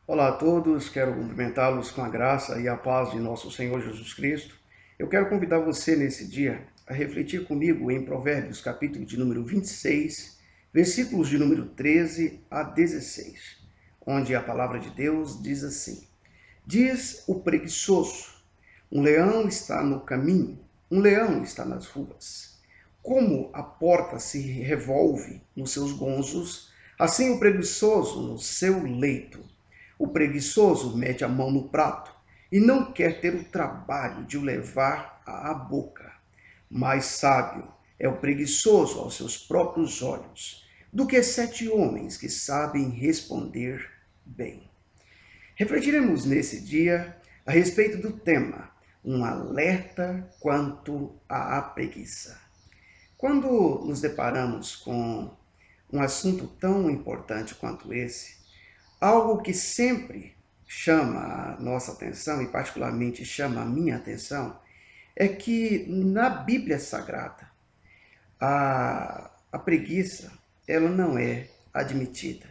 Olá a todos, quero cumprimentá-los com a graça e a paz de nosso Senhor Jesus Cristo. Eu quero convidar você nesse dia a refletir comigo em Provérbios, capítulo de número 26, versículos de número 13 a 16, onde a palavra de Deus diz assim: Diz o preguiçoso, um leão está no caminho, um leão está nas ruas. Como a porta se revolve nos seus gonzos, assim o preguiçoso no seu leito. O preguiçoso mete a mão no prato e não quer ter o trabalho de o levar à boca. Mais sábio é o preguiçoso aos seus próprios olhos do que 7 homens que sabem responder bem. Refletiremos nesse dia a respeito do tema, um alerta quanto à preguiça. Quando nos deparamos com um assunto tão importante quanto esse, algo que sempre chama a nossa atenção, e particularmente chama a minha atenção, é que na Bíblia Sagrada, a preguiça, ela não é admitida.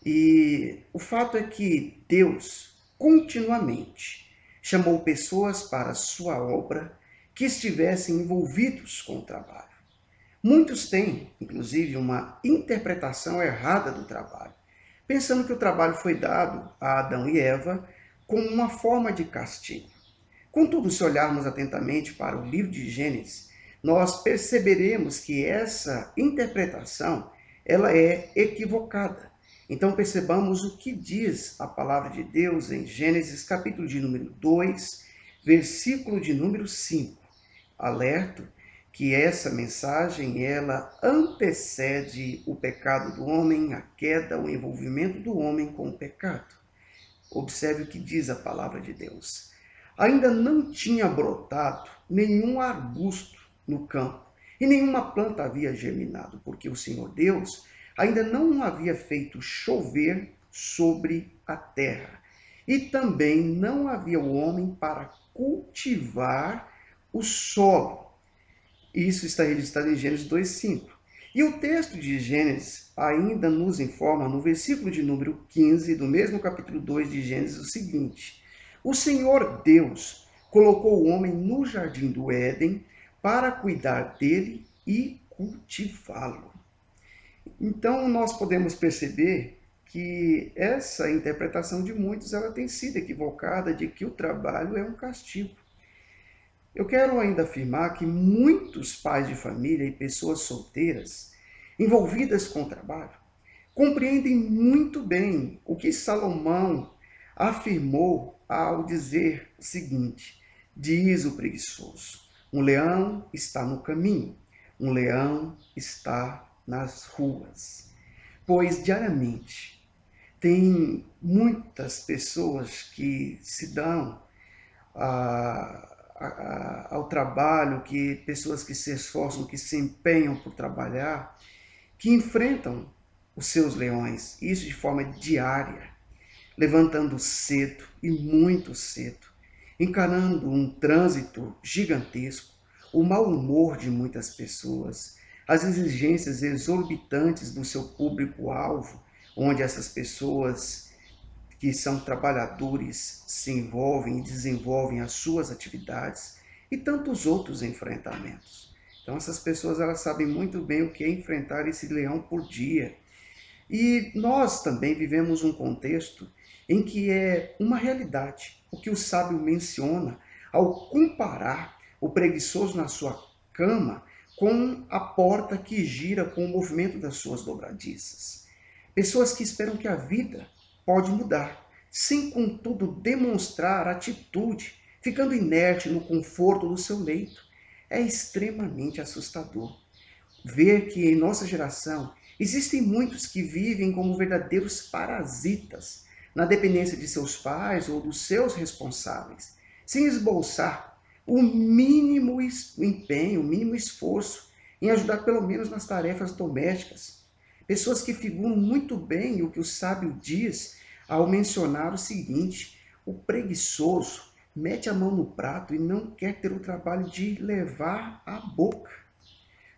E o fato é que Deus continuamente chamou pessoas para a sua obra que estivessem envolvidos com o trabalho. Muitos têm, inclusive, uma interpretação errada do trabalho, pensando que o trabalho foi dado a Adão e Eva como uma forma de castigo. Contudo, se olharmos atentamente para o livro de Gênesis, nós perceberemos que essa interpretação ela é equivocada. Então percebamos o que diz a palavra de Deus em Gênesis capítulo de número 2, versículo de número 5. Alerto que essa mensagem ela antecede o pecado do homem, a queda, o envolvimento do homem com o pecado. Observe o que diz a palavra de Deus. Ainda não tinha brotado nenhum arbusto no campo, e nenhuma planta havia germinado, porque o Senhor Deus ainda não havia feito chover sobre a terra. E também não havia o homem para cultivar o solo. Isso está registrado em Gênesis 2:5. E o texto de Gênesis ainda nos informa, no versículo de número 15, do mesmo capítulo 2 de Gênesis, o seguinte: O Senhor Deus colocou o homem no jardim do Éden para cuidar dele e cultivá-lo. Então, nós podemos perceber que essa interpretação de muitos ela tem sido equivocada de que o trabalho é um castigo. Eu quero ainda afirmar que muitos pais de família e pessoas solteiras envolvidas com o trabalho compreendem muito bem o que Salomão afirmou ao dizer o seguinte: diz o preguiçoso, um leão está no caminho, um leão está nas ruas. Pois diariamente tem muitas pessoas que se dão ao trabalho, que pessoas que se esforçam, que se empenham por trabalhar, que enfrentam os seus leões, isso de forma diária, levantando cedo e muito cedo, encarando um trânsito gigantesco, o mau humor de muitas pessoas, as exigências exorbitantes do seu público-alvo, onde essas pessoas que são trabalhadores se envolvem e desenvolvem as suas atividades e tantos outros enfrentamentos. Então essas pessoas elas sabem muito bem o que é enfrentar esse leão por dia. E nós também vivemos um contexto em que é uma realidade, o que o sábio menciona ao comparar o preguiçoso na sua cama com a porta que gira com o movimento das suas dobradiças. Pessoas que esperam que a vida pode mudar, sem contudo demonstrar atitude, ficando inerte no conforto do seu leito. É extremamente assustador ver que em nossa geração existem muitos que vivem como verdadeiros parasitas na dependência de seus pais ou dos seus responsáveis, sem esboçar o mínimo empenho, o mínimo esforço em ajudar pelo menos nas tarefas domésticas. Pessoas que figuram muito bem o que o sábio diz ao mencionar o seguinte: o preguiçoso mete a mão no prato e não quer ter o trabalho de levar à boca.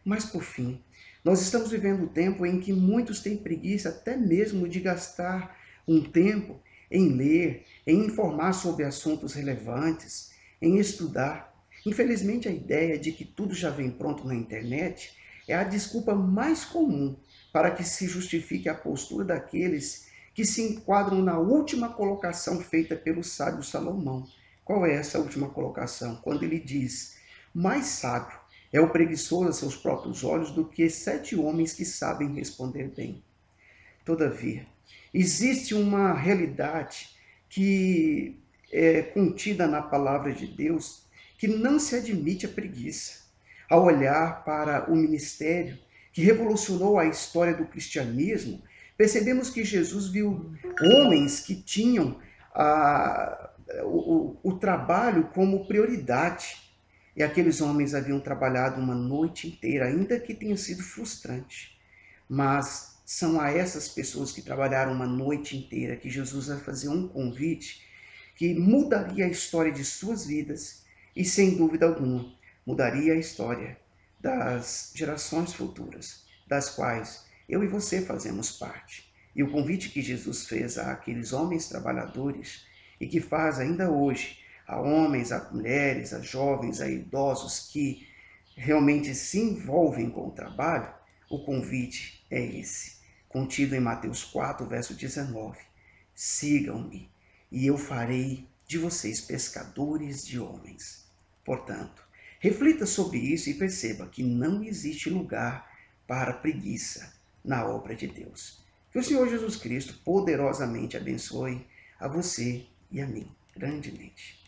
Mas por fim, nós estamos vivendo um tempo em que muitos têm preguiça até mesmo de gastar um tempo em ler, em informar sobre assuntos relevantes, em estudar. Infelizmente, a ideia de que tudo já vem pronto na internet é a desculpa mais comum para que se justifique a postura daqueles que se enquadram na última colocação feita pelo sábio Salomão. Qual é essa última colocação? Quando ele diz: mais sábio é o preguiçoso a seus próprios olhos do que 7 homens que sabem responder bem. Todavia, existe uma realidade que é contida na palavra de Deus que não se admite a preguiça. Ao olhar para o ministério que revolucionou a história do cristianismo, percebemos que Jesus viu homens que tinham o trabalho como prioridade. E aqueles homens haviam trabalhado uma noite inteira, ainda que tenha sido frustrante. Mas são a essas pessoas que trabalharam uma noite inteira que Jesus vai fazer um convite que mudaria a história de suas vidas e, sem dúvida alguma, mudaria a história das gerações futuras, das quais eu e você fazemos parte. E o convite que Jesus fez àqueles homens trabalhadores e que faz ainda hoje a homens, a mulheres, a jovens, a idosos que realmente se envolvem com o trabalho, o convite é esse, contido em Mateus 4, verso 19. Sigam-me, e eu farei de vocês pescadores de homens. Portanto, reflita sobre isso e perceba que não existe lugar para preguiça na obra de Deus. Que o Senhor Jesus Cristo poderosamente abençoe a você e a mim grandemente.